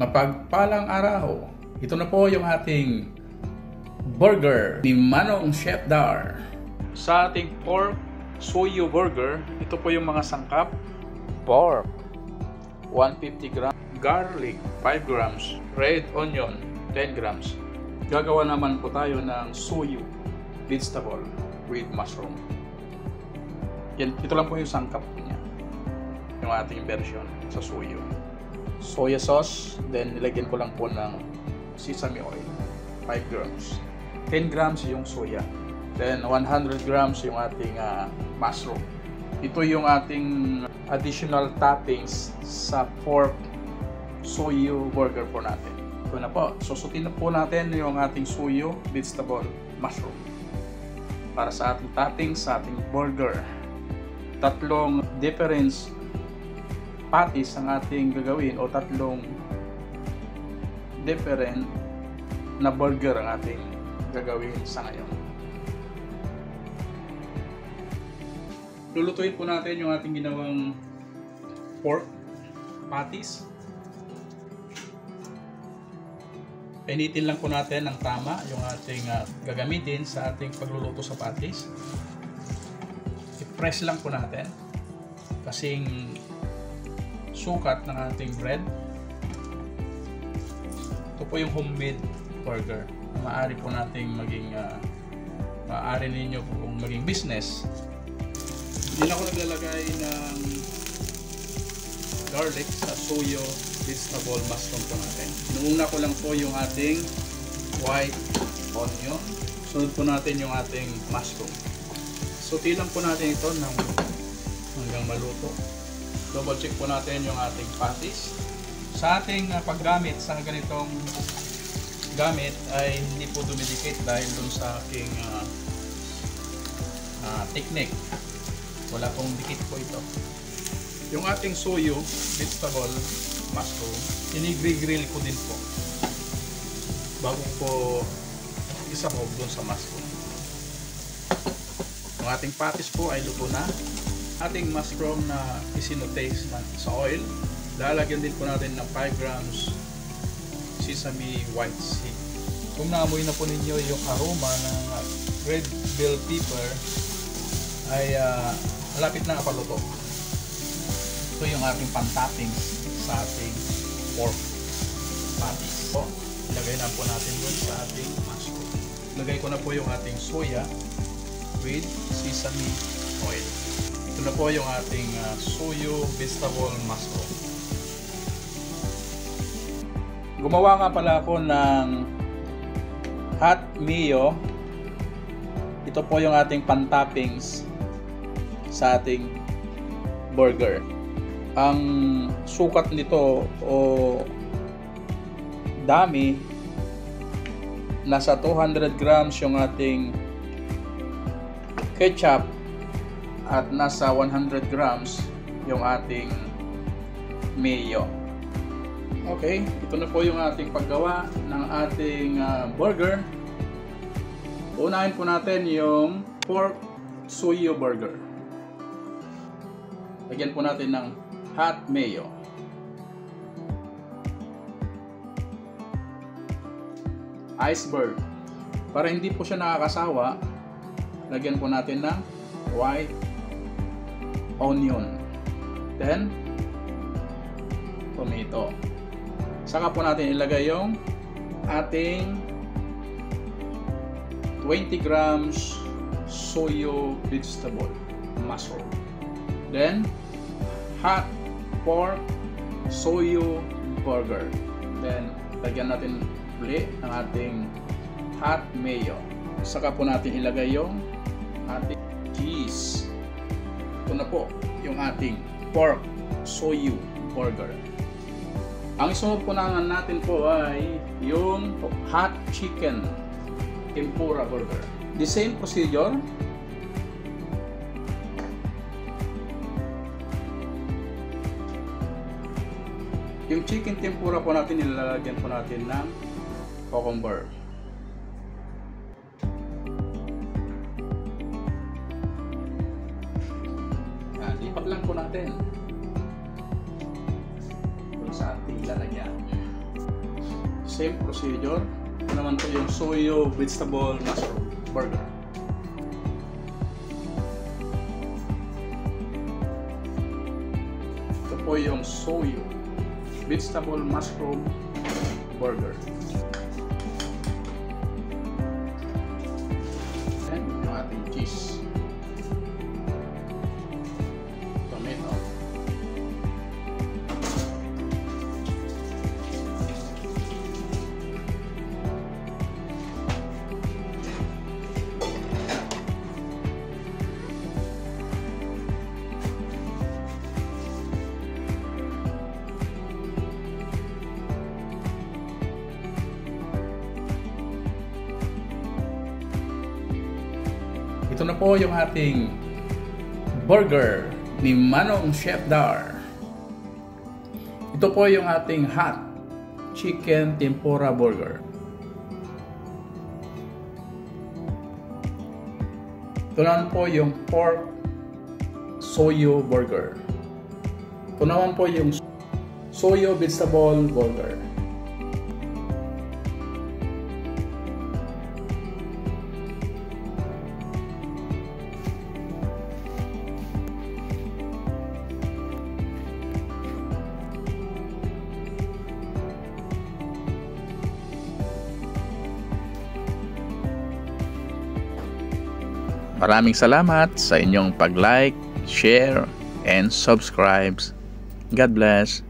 Mapagpalang araw. Ito na po yung ating burger ni Manong Chef Dar. Sa ating pork soyo burger, ito po yung mga sangkap. Pork, 150 grams. Garlic, 5 grams. Red onion, 10 grams. Gagawa naman po tayo ng soyo vegetable with mushroom. Yan, ito lang po yung sangkap niya. Yung ating version sa soyo. Soya sauce, then nilagyan ko lang po ng sesame oil, 5 grams. 10 grams yung soya. Then 100 grams yung ating mushroom. Ito yung ating additional toppings sa pork soyo burger po natin. Ito na po. Susutin na po natin yung ating soyo vegetable mushroom para sa ating toppings sa ating burger. Tatlong different patties ang ating gagawin o tatlong different na burger ang ating gagawin sa ngayon. Lulutuin po natin yung ating ginawang pork patties. Pinitin lang po natin ng tama yung ating gagamitin sa ating pagluluto sa patties. I-press lang po natin kasing sukat ng ating bread. Ito po yung homemade burger. Maaari po nating maging maaari ninyo kung maging business. Hindi na ako naglalagay ng garlic sa soyo vegetable mushroom po natin. Inuuna ko lang po yung ating white onion. Sunod po natin yung ating mushroom. Sauté lang po natin ito hanggang maluto. Double check po natin yung ating patties. Sa ating paggamit sa ganitong gamit ay hindi po dumidikit dahil dun sa aking technique. Wala pong dikit po ito. Yung ating soyo vegetable mushroom, inigri-grill ko din po bago po isahog dun sa mushroom. Yung ating patties po ay luto na. Ating mushroom na isinote sa oil, lalagyan din po natin ng 5 grams sesame white seed. Kung naamoy na po ninyo yung aroma ng red bell pepper ay malapit na paluto. Ito yung ating pan-toppings sa ating pork patties. So, ilagay na po natin dun sa ating mushroom. Ilagay ko na po yung ating soya with sesame oil. Ito na po yung ating soyo vegetable mushroom. Gumawa nga pala ako ng hot mayo. Ito po yung ating pan-toppings sa ating burger. Ang sukat nito o dami, nasa 200 grams yung ating ketchup at nasa 100 grams yung ating mayo. Okay, ito na po yung ating paggawa ng ating burger. Unahin po natin yung pork soyo burger. Lagyan po natin ng hot mayo. Iceberg. Para hindi po siya nakakasawa, lagyan po natin ng white onion. Then, tomato. Saka po natin ilagay yung ating 20 grams soyo vegetable mushroom. Then, hot pork soyo burger. Then, lagyan natin ulit ng ating hot mayo. Saka po natin ilagay yung ating cheese. Ito na po yung ating pork soyo burger. Ang isunod po natin po ay yung hot chicken tempura burger. The same procedure. Yung chicken tempura po natin, nilalagyan po natin ng cucumber. Lipat lang po natin kung sa ating lalagyan. same procedure. Ito naman po yung Soyo Vegetable Mushroom Burger. Ito po yung Soyo Vegetable Mushroom Burger. And yung ating cheese. Tomato. Ito na po yung ating burger ni Manong Chef Dar. Ito po yung ating hot chicken tempura burger. Ito naman po yung pork soyo burger. Ito naman po yung soyo vegetable burger. Maraming salamat sa inyong pag-like, share, and subscribe. God bless.